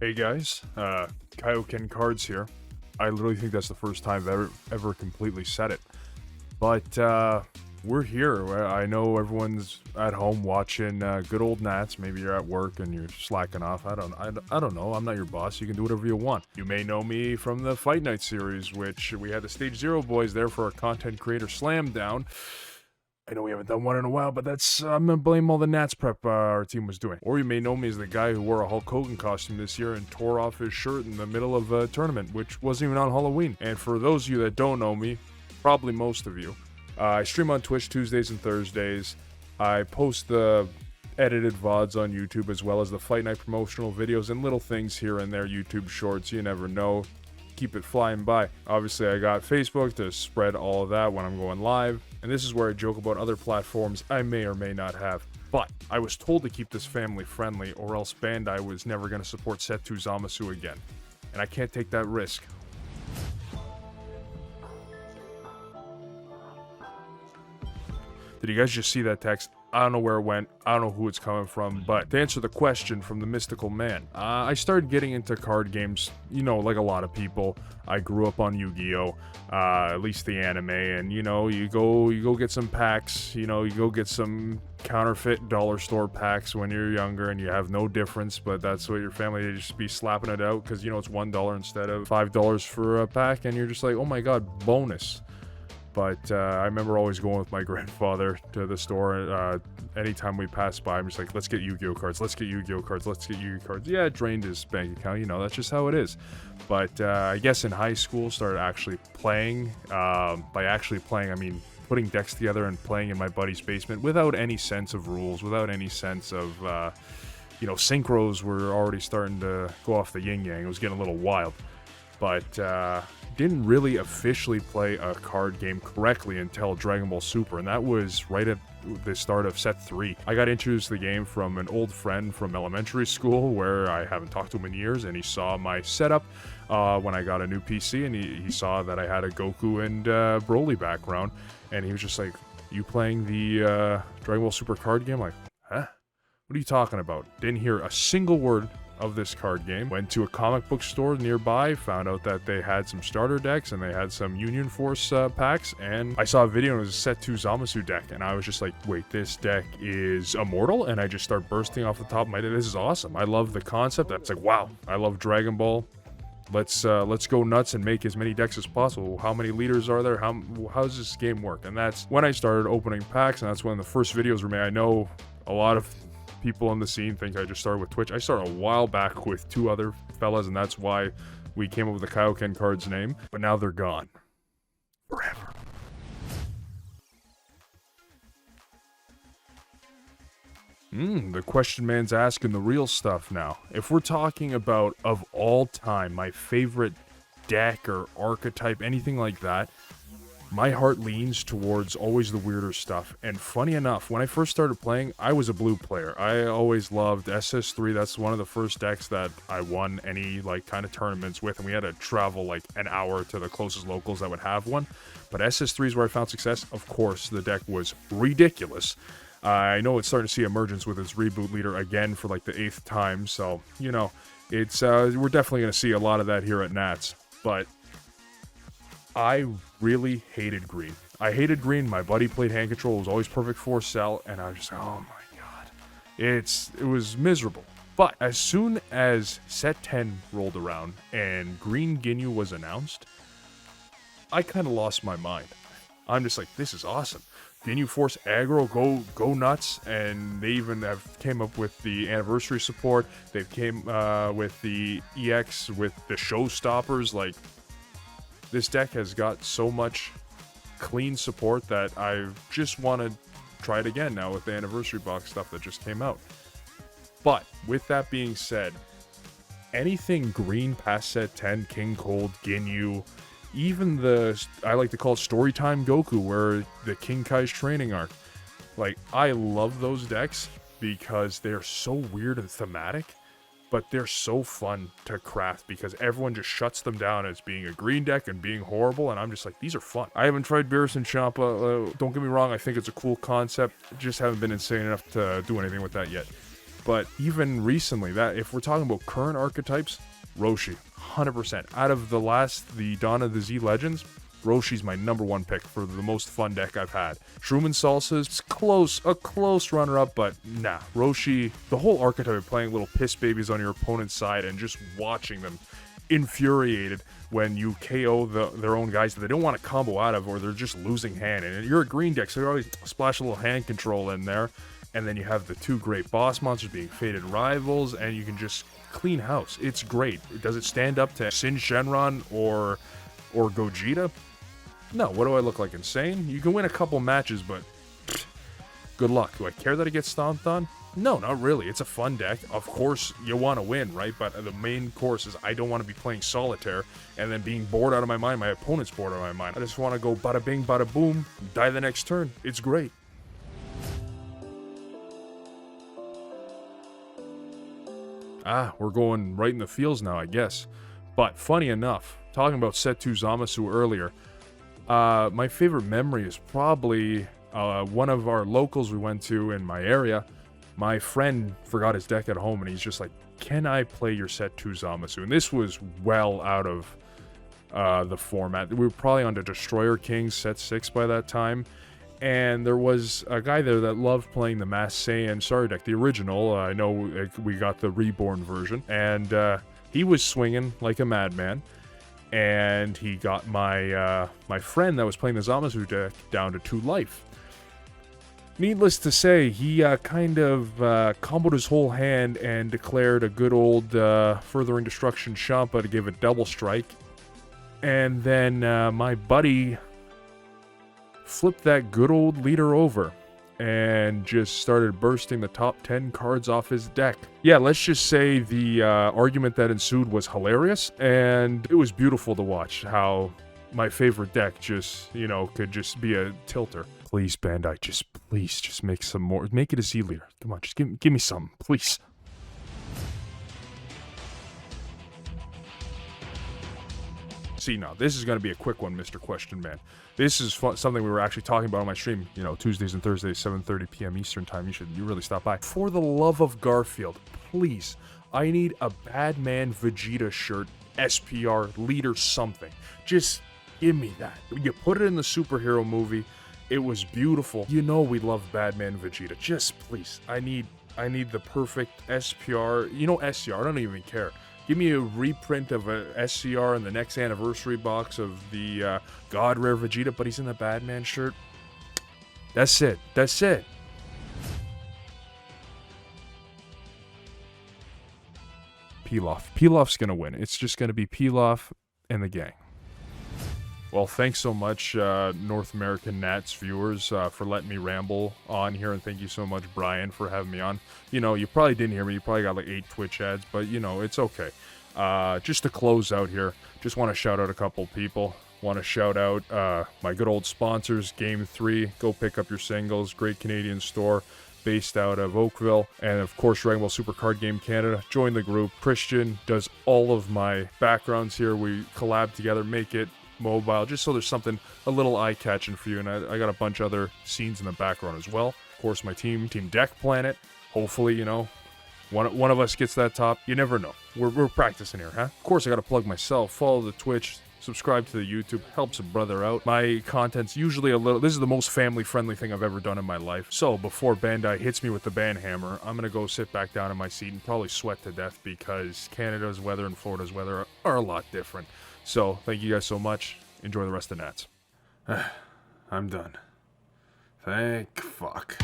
Hey guys, Kaioken Kards here. I literally think that's the first time I've ever completely said it. But we're here. I know everyone's at home watching good old Nats. Maybe you're at work and you're slacking off. I don't know. I'm not your boss. You can do whatever you want. You may know me from the Fight Night series, which we had the Stage Zero boys there for our content creator slam down. I know we haven't done one in a while, but that's I'm gonna blame all the Nats prep our team was doing. Or you may know me as the guy who wore a Hulk Hogan costume this year and tore off his shirt in the middle of a tournament, which wasn't even on Halloween. And for those of you that don't know me, probably most of you, I stream on Twitch Tuesdays and Thursdays. I post the edited VODs on YouTube as well as the Fight Night promotional videos and little things here and there, YouTube shorts, you never know. Keep it flying by. Obviously, I got Facebook to spread all of that when I'm going live, and this is where I joke about other platforms I may or may not have. But I was told to keep this family friendly, or else Bandai was never going to support Setu Zamasu again, and I can't take that risk. Did you guys just see that text? I don't know where it went, I don't know who it's coming from, but to answer the question from the mystical man, I started getting into card games, you know, like a lot of people. I grew up on Yu-Gi-Oh!, at least the anime, and you know, you go get some packs, you know, you go get some counterfeit dollar store packs when you're younger and you have no difference, but that's what your family, they just be slapping it out because, you know, it's $1 instead of $5 for a pack, and you're just like, oh my god, bonus. But I remember always going with my grandfather to the store. Anytime we passed by, I'm just like, let's get Yu-Gi-Oh cards, let's get Yu-Gi-Oh cards, let's get Yu-Gi-Oh cards. Yeah, it drained his bank account, you know, that's just how it is. But I guess in high school, started actually playing. By actually playing, I mean putting decks together and playing in my buddy's basement without any sense of rules, without any sense of, you know, synchros were already starting to go off the yin-yang. It was getting a little wild. But didn't really officially play a card game correctly until Dragon Ball Super, and that was right at the start of set 3. I got introduced to the game from an old friend from elementary school where I haven't talked to him in years, and he saw my setup when I got a new PC, and he saw that I had a Goku and Broly background, and he was just like, you playing the Dragon Ball Super card game? I'm like, huh? What are you talking about? Didn't hear a single word of this card game. Went to a comic book store nearby, found out that they had some starter decks and they had some Union Force packs, and I saw a video and it was a Setu Zamasu deck, and I was just like, wait, this deck is immortal? And I just start bursting off the top of my head. This is awesome. I love the concept. It's like, wow, I love Dragon Ball. Let's go nuts and make as many decks as possible. How many leaders are there? How does this game work? And that's when I started opening packs, and that's when the first videos were made. I know a lot of people in the scene think I just started with Twitch. I started a while back with 2 other fellas, and that's why we came up with the Kaioken Kards name, but now they're gone. Forever. The question man's asking the real stuff now. If we're talking about, of all time, my favorite deck or archetype, anything like that, my heart leans towards always the weirder stuff. And funny enough, when I first started playing, I was a blue player. I always loved SS3. That's one of the first decks that I won any like kind of tournaments with, and we had to travel like an hour to the closest locals that would have one. But SS3 is where I found success. Of course, the deck was ridiculous. I know it's starting to see emergence with its reboot leader again for like the 8th time, so you know, it's we're definitely going to see a lot of that here at Nats. But I really hated green. I hated green. My buddy played hand control. It was always perfect for Cell, and I was just like, oh my god. It was miserable. But as soon as set 10 rolled around and green Ginyu was announced, I kind of lost my mind. I'm just like, this is awesome. Ginyu Force aggro, go nuts, and they even have came up with the anniversary support. They've came with the EX, with the showstoppers. Like, this deck has got so much clean support that I just want to try it again now with the anniversary box stuff that just came out. But with that being said, anything green past set 10, King Cold, Ginyu, even I like to call it Storytime Goku, where the King Kai's training arc. Like, I love those decks because they're so weird and thematic, but they're so fun to craft because everyone just shuts them down as being a green deck and being horrible, and I'm just like, these are fun. I haven't tried Beerus and Champa. Don't get me wrong, I think it's a cool concept. Just haven't been insane enough to do anything with that yet. But even recently, that if we're talking about current archetypes, Roshi, 100%. Out of the Dawn of the Z Legends, Roshi's my #1 pick for the most fun deck I've had. Shroom and Salsa's a close runner-up, but nah. Roshi, the whole archetype of playing little piss babies on your opponent's side and just watching them infuriated when you KO their own guys that they don't want to combo out of, or they're just losing hand. And you're a green deck, so you always splash a little hand control in there. And then you have the 2 great boss monsters being Fated Rivals, and you can just clean house. It's great. Does it stand up to Sin Shenron or Gogeta? No. What do I look like, insane? You can win a couple matches, but good luck. Do I care that it gets stomped on? No, not really. It's a fun deck. Of course, you want to win, right? But the main course is I don't want to be playing solitaire and then being bored out of my mind. My opponent's bored out of my mind. I just want to go bada bing, bada boom, die the next turn. It's great. We're going right in the fields now, I guess. But funny enough, talking about Set 2 Zamasu earlier, my favorite memory is probably one of our locals we went to in my area. My friend forgot his deck at home, and he's just like, can I play your Set 2 Zamasu? And this was well out of the format. We were probably on the Destroyer King Set 6 by that time. And there was a guy there that loved playing the Mass Saiyan Star deck, the original. I know we got the Reborn version. And he was swinging like a madman. And he got my friend that was playing the Zamasu deck down to 2 life. Needless to say, he kind of comboed his whole hand and declared a good old Furthering Destruction Champa to give a double strike. And then my buddy flipped that good old leader over and just started bursting the top 10 cards off his deck. Yeah, let's just say the argument that ensued was hilarious, and it was beautiful to watch how my favorite deck just, could just be a tilter. Please, Bandai, please, just make some more. Make it a Z leader. Come on, just give me some, please. See, now, this is going to be a quick one, Mr. Question Man. This is something we were actually talking about on my stream, Tuesdays and Thursdays, 7:30 p.m. Eastern time. You really stop by. For the love of Garfield, please, I need a Badman Vegeta shirt, SPR, leader, something. Just give me that. You put it in the superhero movie. It was beautiful. We love Badman Vegeta. Just please, I need the perfect SPR. SCR, I don't even care. Give me a reprint of a SCR in the next anniversary box of the God Rare Vegeta, but he's in the Badman shirt. That's it. Pilaf. Pilaf's gonna win. It's just gonna be Pilaf and the gang. Well, thanks so much, North American Nats viewers, for letting me ramble on here, and thank you so much, Brian, for having me on. You probably didn't hear me. You probably got like 8 Twitch ads, but, it's okay. Just to close out here, just want to shout out a couple people. Want to shout out my good old sponsors, Game 3. Go pick up your singles. Great Canadian store based out of Oakville. And, of course, Dragon Ball Super Card Game Canada. Join the group. Christian does all of my backgrounds here. We collab together, make it mobile, just so there's something a little eye-catching for you. And I got a bunch of other scenes in the background as well. Of course, my team Deck Planet. Hopefully, one of us gets that top. You never know. We're practicing here, huh? Of course, I gotta plug myself. Follow the Twitch. Subscribe to the YouTube. Helps a brother out. My content's usually this is the most family-friendly thing I've ever done in my life. So, before Bandai hits me with the ban hammer, I'm gonna go sit back down in my seat and probably sweat to death because Canada's weather and Florida's weather are a lot different. So, thank you guys so much. Enjoy the rest of the Nats. I'm done. Thank fuck.